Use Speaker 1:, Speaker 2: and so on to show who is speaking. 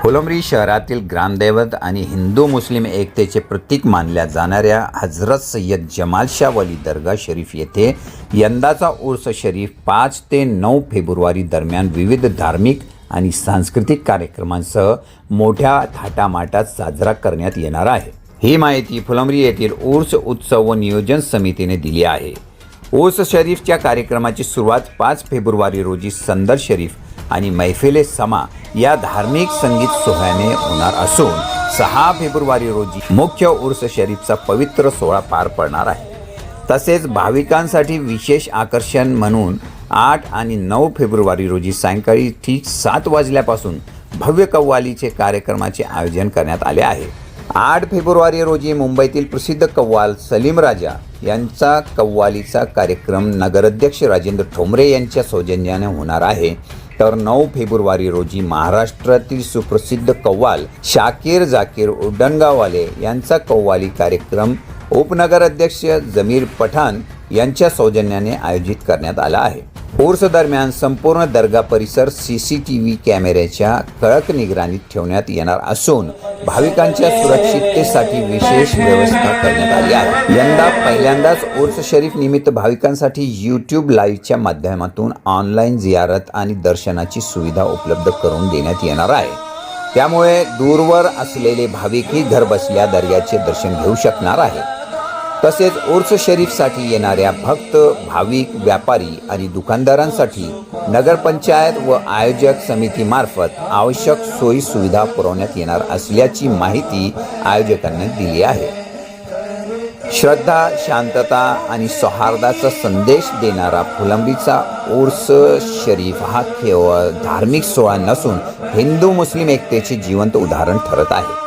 Speaker 1: फुलंब्री शहरातील ग्रामदैवत आणि हिंदू मुस्लिम एकतेचे प्रतीक मानल्या जाणाऱ्या हजरत सय्यद जमाल शाह वली दर्गा शरीफ येथे यंदाचा उर्स शरीफ 5 ते 9 फेब्रुवारी दरम्यान विविध धार्मिक आणि सांस्कृतिक कार्यक्रमांसह मोठ्या थाटामाटात साजरा करण्यात येणार आहे। ही माहिती फुलंब्री येथील उर्स उत्सव व नियोजन समितीने दिली आहे। उर्स शरीफच्या कार्यक्रमाची सुरुवात 5 फेब्रुवारी रोजी संदर शरीफ आणि मैफिले समा या धार्मिक संगीत सोहळ्याने होणार असून 6 फेब्रुवारी रोजी मुख्य उर्स शरीफचा पवित्र सोहळा पार पडणार आहे। तसेच भाविकांसाठी विशेष आकर्षण म्हणून 8 आणि 9 फेब्रुवारी रोजी सायंकाळी ठीक 7 वाजल्यापासून भव्य कव्वालीचे कार्यक्रमाचे आयोजन करण्यात आले आहे। 8 फेब्रुवारी रोजी मुंबईतील प्रसिद्ध कव्वाल सलीम राजा यांचा कव्वालीचा कार्यक्रम नगराध्यक्ष राजेंद्र ठोंबरे यांच्या सौजन्याने होणार आहे। तर 9 फेब्रुवारी रोजी महाराष्ट्रातील सुप्रसिद्ध कव्वाल शाकीर जाकीर उड्डणगाववाले यांचा कव्वाली कार्यक्रम उपनगराध्यक्ष जमीर पठाण यांच्या सौजन्याने आयोजित करण्यात आला आहे। उर्स दरम्यान संपूर्ण दर्गा परिसर CCTV कॅमेऱ्याच्या कडक निगराणीत ठेवण्यात येणार असून भाविकांच्या सुरक्षिततेसाठी विशेष व्यवस्था करण्यात आली आहे। यंदा पहिल्यांदाच उर्स शरीफ निमित्त भाविकांसाठी YouTube लाईव्हच्या माध्यमातून ऑनलाईन जियारत आणि दर्शनाची सुविधा उपलब्ध करून देण्यात येणार आहे। त्यामुळे दूरवर असलेले भाविकही घरबसल्या दर्ग्याचे दर्शन घेऊ शकणार आहे। तसेच उर्स शरीफसाठी येणाऱ्या भक्त भाविक व्यापारी आणि दुकानदारांसाठी नगरपंचायत व आयोजक समितीमार्फत आवश्यक सोयी सुविधा पुरवण्यात येणार असल्याची माहिती आयोजकांनी दिली आहे। श्रद्धा, शांतता आणि सौहार्दाचा संदेश देणारा फुलंब्रीचा उर्स शरीफ हा केवळ धार्मिक सोहळा नसून हिंदू मुस्लिम एकतेचे जिवंत उदाहरण ठरत आहे।